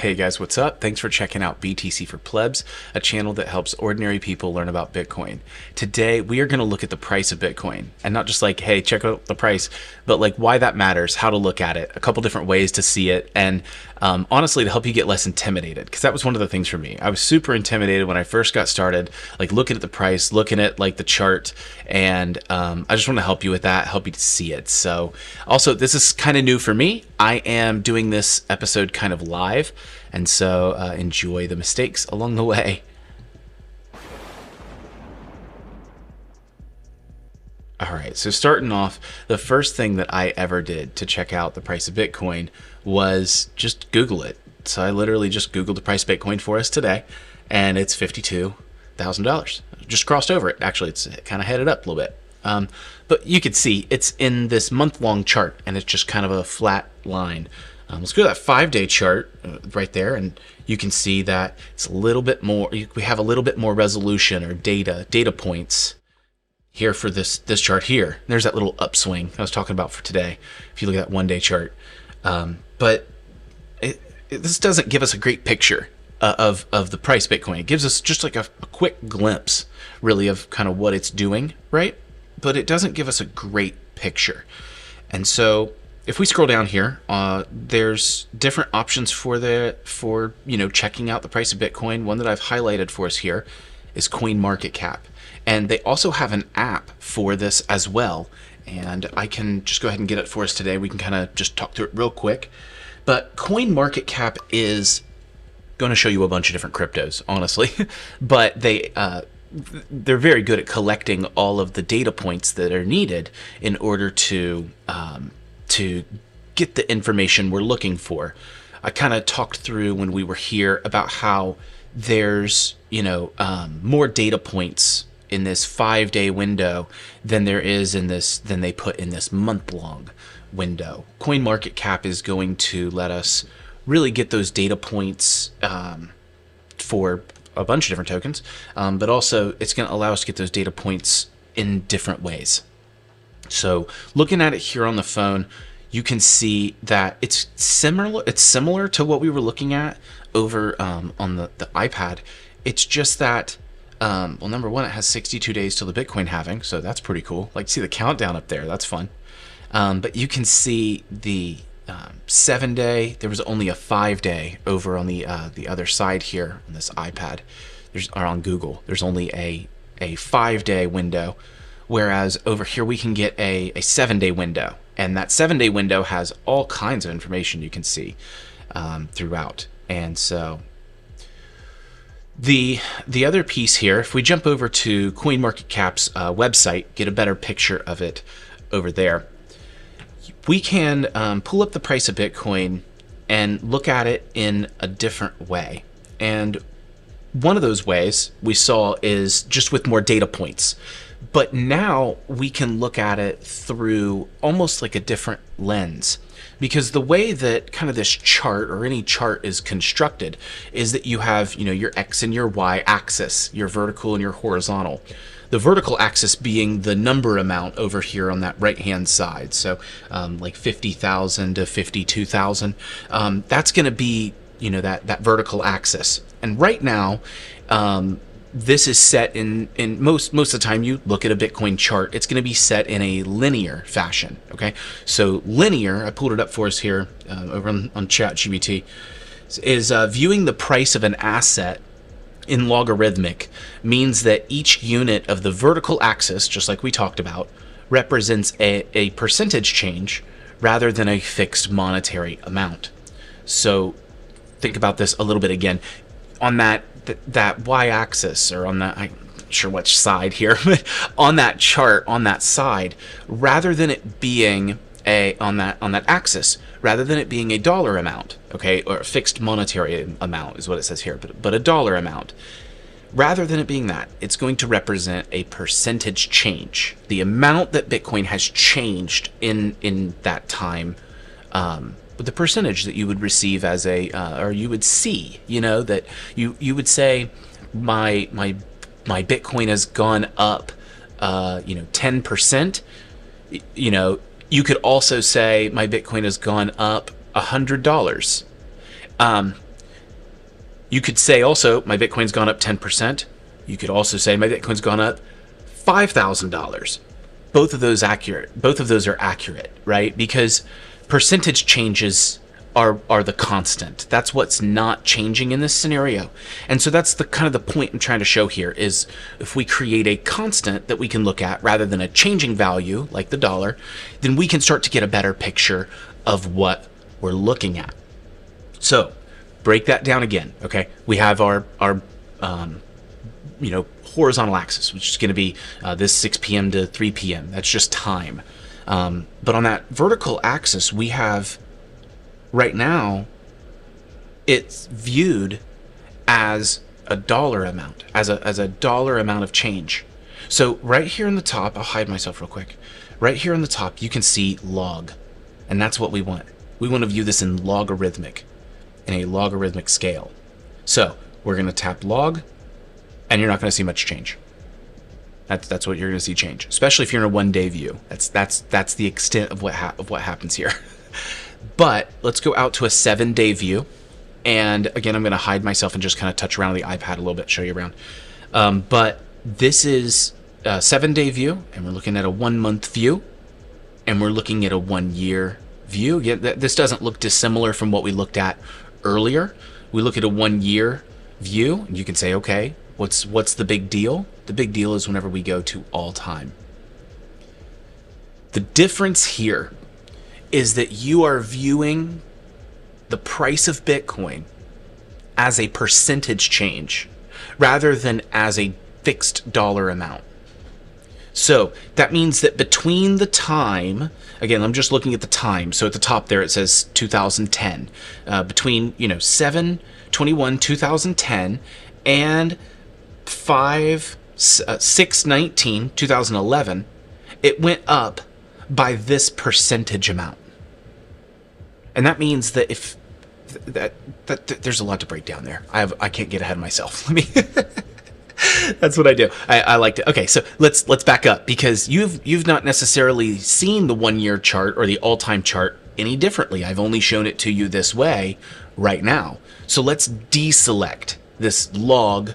Hey guys, what's up? Thanks for checking out BTC for Plebs, a channel that helps ordinary people learn about Bitcoin. Today, we are going to look at the price of Bitcoin, and not just like, hey, check out the price, but like why that matters, how to look at it, a couple different ways to see it, and honestly, to help you get less intimidated, because that was one of the things for me. I was super intimidated when I first got started, like looking at the price, looking at like the chart, and I just want to help you with that, help you to see it. So also, this is kind of new for me. I am doing this episode kind of live, and so enjoy the mistakes along the way. All right, so starting off, the first thing that I ever did to check out the price of Bitcoin was just Google it. So I literally just Googled the price of Bitcoin for us today, and it's $52,000. Just crossed over it. Actually, it's kind of headed up a little bit. But you can see it's in this month-long chart, and it's just kind of a flat line. Let's go to that 5-day chart right there, and you can see that it's a little bit more. We have a little bit more resolution or data points here for this chart here. There's that little upswing I was talking about for today. If you look at that 1-day chart, but this doesn't give us a great picture of the price of Bitcoin. It gives us just like a quick glimpse, really, of kind of what it's doing, right? But it doesn't give us a great picture. And so if we scroll down here, there's different options for checking out the price of Bitcoin. One that I've highlighted for us here is CoinMarketCap. And they also have an app for this as well. And I can just go ahead and get it for us today. We can kind of just talk through it real quick. But CoinMarketCap is going to show you a bunch of different cryptos, honestly. But they're very good at collecting all of the data points that are needed in order to get the information we're looking for. I kind of talked through when we were here about how there's more data points in this 5-day window than they put in this month-long window. CoinMarketCap is going to let us really get those data points for a bunch of different tokens, but also it's going to allow us to get those data points in different ways. So looking at it here on the phone, you can see that it's similar to what we were looking at over on the iPad. It's just that, well, number one, it has 62 days till the Bitcoin halving, so that's pretty cool. Like, see the countdown up there, that's fun. But you can see the 7-day. There was only a 5-day over on the other side here on this iPad. Or on Google, there's only a 5-day window, whereas over here we can get a 7-day window, and that 7-day window has all kinds of information you can see throughout. And so the other piece here, if we jump over to CoinMarketCap's website, get a better picture of it over there, we can pull up the price of Bitcoin and look at it in a different way. And one of those ways we saw is just with more data points. But now we can look at it through almost like a different lens. Because the way that kind of this chart or any chart is constructed is that you have, your X and your Y axis, your vertical and your horizontal. The vertical axis being the number amount over here on that right-hand side. So like 50,000 to 52,000. That's going to be, that vertical axis. And right now, this is set in most of the time you look at a Bitcoin chart, it's going to be set in a linear fashion. Okay, so linear, I pulled it up for us here over on ChatGPT, is viewing the price of an asset in logarithmic means that each unit of the vertical axis, just like we talked about, represents a percentage change rather than a fixed monetary amount. So think about this a little bit again. On that y-axis, or on that, I'm not sure which side here, but on that chart, on that side, rather than it being on that axis, rather than it being a dollar amount, okay, or a fixed monetary amount is what it says here, but a dollar amount, rather than it being that, it's going to represent a percentage change, the amount that Bitcoin has changed in that time. The percentage that you would receive as or you would see, that you would say my Bitcoin has gone up, 10%. You could also say my Bitcoin has gone up $100. You could say also, my Bitcoin's gone up 10%. You could also say my Bitcoin's gone up $5,000. Both of those are accurate, right? Because percentage changes are the constant. That's what's not changing in this scenario. And so that's the kind of the point I'm trying to show here is if we create a constant that we can look at rather than a changing value like the dollar, then we can start to get a better picture of what we're looking at. So break that down again. Okay, we have our horizontal axis, which is going to be this 6 p.m. to 3 p.m. That's just time. But on that vertical axis, we have right now it's viewed as a dollar amount, as a dollar amount of change. So right here in the top, I'll hide myself real quick. Right here in the top, you can see log, and that's what we want. We want to view this in logarithmic, in a logarithmic scale. So we're going to tap log, and you're not going to see much change. That's what you're going to see change, especially if you're in a one-day view. That's the extent of what happens here. But let's go out to a 7-day view, and again, I'm going to hide myself and just kind of touch around the iPad a little bit, show you around. But this is a 7-day view, and we're looking at a 1-month view, and we're looking at a 1-year view. Yeah, this doesn't look dissimilar from what we looked at earlier. We look at a 1-year view, and you can say, okay, what's the big deal? The big deal is whenever we go to all time. The difference here is that you are viewing the price of Bitcoin as a percentage change rather than as a fixed dollar amount. So that means that between the time, again, I'm just looking at the time. So at the top there, it says 2010, between, 7/21/2010 and 5/6/19/2011, it went up by this percentage amount. And that means that if that there's a lot to break down there. I can't get ahead of myself. Let me. That's what I do. I like to. Okay, so let's back up because you've not necessarily seen the 1-year chart or the all-time chart any differently. I've only shown it to you this way right now. So let's deselect this log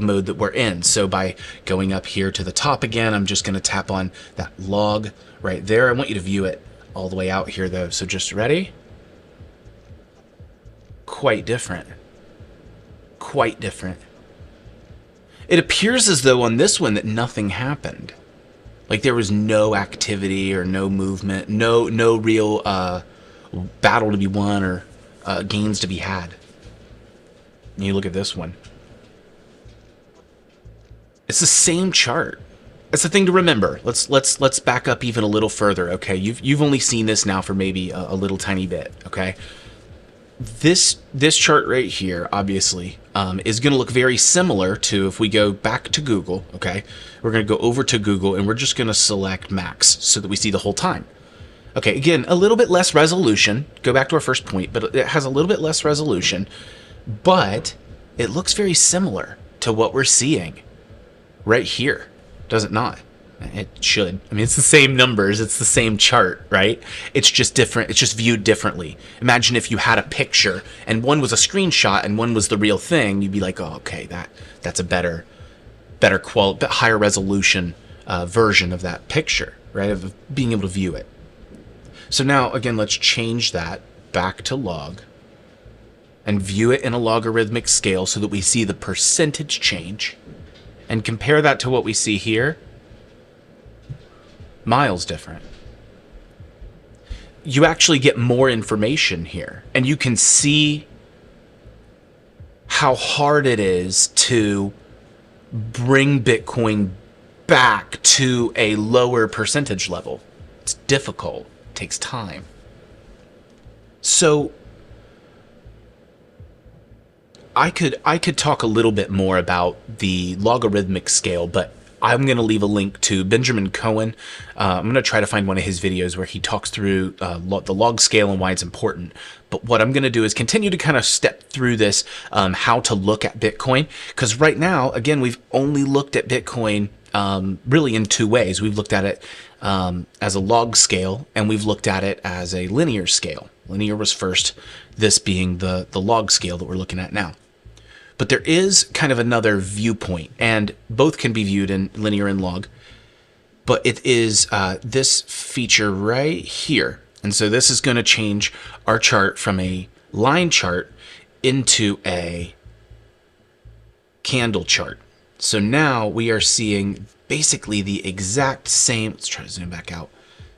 mode that we're in. So by going up here to the top again, I'm just going to tap on that log right there. I want you to view it all the way out here though. So just ready? Quite different. Quite different. It appears as though on this one that nothing happened. Like there was no activity or no movement, no real battle to be won or gains to be had. And you look at this one. It's the same chart. That's the thing to remember. Let's back up even a little further. Okay, you've only seen this now for maybe a little tiny bit. Okay, this chart right here obviously is going to look very similar to if we go back to Google. Okay, we're going to go over to Google and we're just going to select max so that we see the whole time. Okay, again, a little bit less resolution. Go back to our first point, but it has a little bit less resolution, but it looks very similar to what we're seeing right here. Does it not? It should. I mean, it's the same numbers. It's the same chart, right? It's just different. It's just viewed differently. Imagine if you had a picture and one was a screenshot and one was the real thing. You'd be like, oh, okay, that's a better quality, higher resolution version of that picture, right? Of being able to view it. So now, again, let's change that back to log and view it in a logarithmic scale so that we see the percentage change. And compare that to what we see here. Miles different. You actually get more information here. And you can see how hard it is to bring Bitcoin back to a lower percentage level. It's difficult. It takes time. So I could talk a little bit more about the logarithmic scale, but I'm going to leave a link to Benjamin Cohen. I'm going to try to find one of his videos where he talks through the log scale and why it's important. But what I'm going to do is continue to kind of step through this, how to look at Bitcoin. Because right now, again, we've only looked at Bitcoin really in two ways. We've looked at it as a log scale, and we've looked at it as a linear scale. Linear was first, this being the log scale that we're looking at now. But there is kind of another viewpoint, and both can be viewed in linear and log. But it is this feature right here. And so this is going to change our chart from a line chart into a candle chart. So now we are seeing basically the exact same, let's try to zoom back out,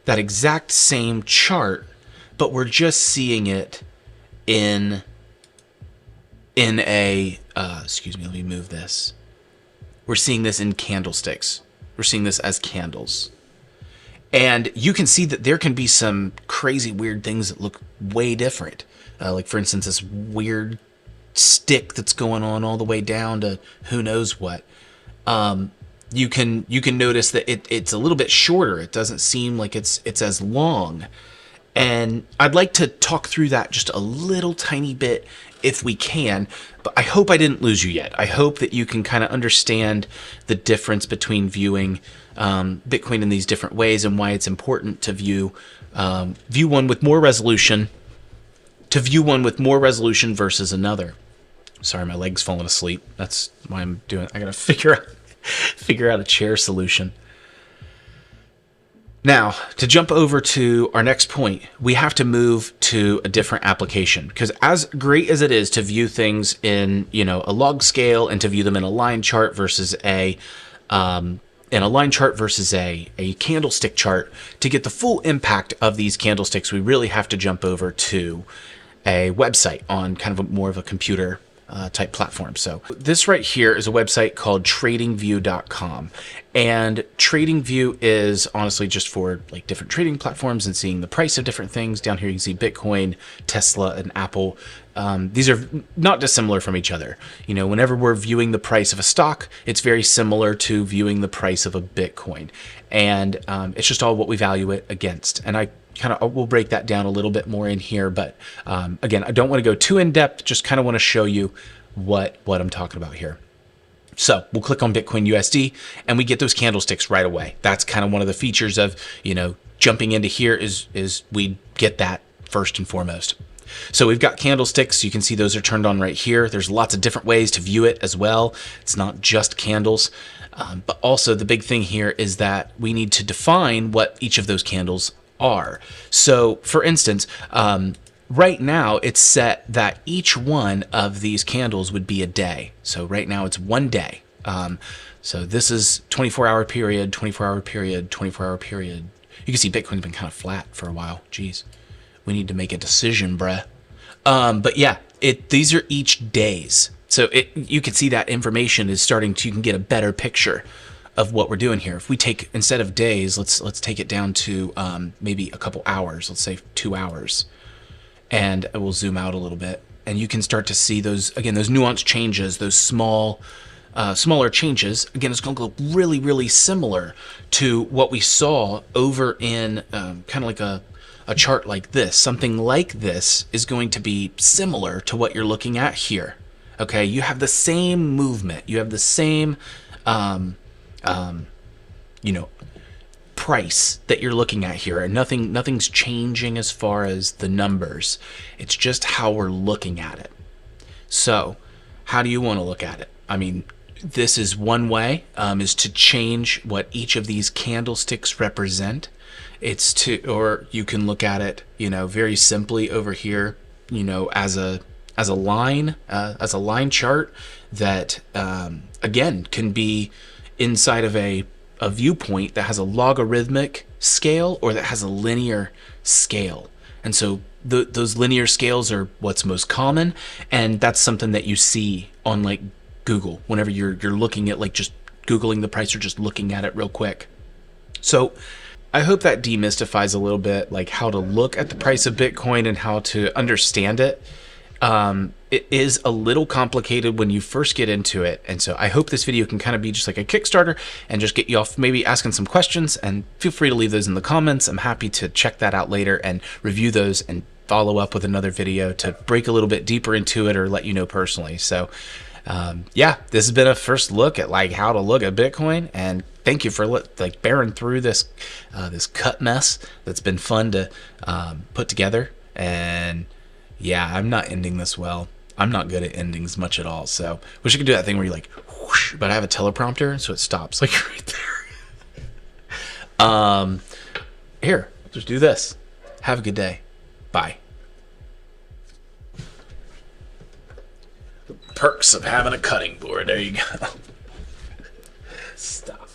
that exact same chart, but we're just seeing it in a, excuse me, let me move this. We're seeing this in candlesticks. We're seeing this as candles. And you can see that there can be some crazy weird things that look way different. Like for instance, this weird stick that's going on all the way down to who knows what. You can notice that it's a little bit shorter. It doesn't seem like it's as long. And I'd like to talk through that just a little tiny bit if we can, but I hope I didn't lose you yet. I hope that you can kind of understand the difference between viewing Bitcoin in these different ways and why it's important to view one with more resolution, versus another. Sorry, my leg's falling asleep. That's why I'm doing. I gotta figure out a chair solution. Now, to jump over to our next point, we have to move to a different application, because as great as it is to view things in, a log scale and to view them in a line chart versus a candlestick chart, to get the full impact of these candlesticks, we really have to jump over to a website on kind of more of a computer type platform. So this right here is a website called tradingview.com, and TradingView is honestly just for like different trading platforms and seeing the price of different things. Down here you can see Bitcoin, Tesla, and Apple. These are not dissimilar from each other. Whenever we're viewing the price of a stock, it's very similar to viewing the price of a Bitcoin, and it's just all what we value it against. And we'll break that down a little bit more in here, but again, I don't want to go too in depth, just kind of want to show you what I'm talking about here. So we'll click on Bitcoin USD and we get those candlesticks right away. That's kind of one of the features of, jumping into here is we get that first and foremost. So we've got candlesticks. You can see those are turned on right here. There's lots of different ways to view it as well. It's not just candles. But also the big thing here is that we need to define what each of those candles are. So for instance, right now it's set that each one of these candles would be a day. So right now it's 1 day. So this is 24-hour period, 24-hour period, 24-hour period. You can see Bitcoin's been kind of flat for a while. Jeez, we need to make a decision, bruh. But yeah, these are each days. So you can see that information is starting to, you can get a better picture of what we're doing here. If we take, instead of days, let's take it down to maybe a couple hours, let's say 2 hours. And we'll zoom out a little bit. And you can start to see those, again, those nuanced changes, those smaller changes. Again, it's going to look really, really similar to what we saw over in kind of like a chart like this. Something like this is going to be similar to what you're looking at here. Okay, you have the same movement. You have the same price that you're looking at here, and nothing's changing as far as the numbers. It's just how we're looking at it. So how do you want to look at it? I mean, this is one way, is to change what each of these candlesticks represent. Or you can look at it, very simply over here, as a line chart that again can be inside of a viewpoint that has a logarithmic scale or that has a linear scale. And so those linear scales are what's most common, and that's something that you see on like Google whenever you're looking at like just Googling the price or just looking at it real quick. So I hope that demystifies a little bit like how to look at the price of Bitcoin and how to understand it. It is a little complicated when you first get into it, and so I hope this video can kind of be just like a Kickstarter and just get you off maybe asking some questions, and feel free to leave those in the comments. I'm happy to check that out later and review those and follow up with another video to break a little bit deeper into it or let you know personally. So yeah, this has been a first look at like how to look at Bitcoin, and thank you for like bearing through this this cut mess that's been fun to put together. And yeah, I'm not ending this well. I'm not good at endings much at all, so wish I could do that thing where you like whoosh, but I have a teleprompter, so it stops like right there. Here, just do this. Have a good day. Bye. The perks of having a cutting board. There you go. Stop.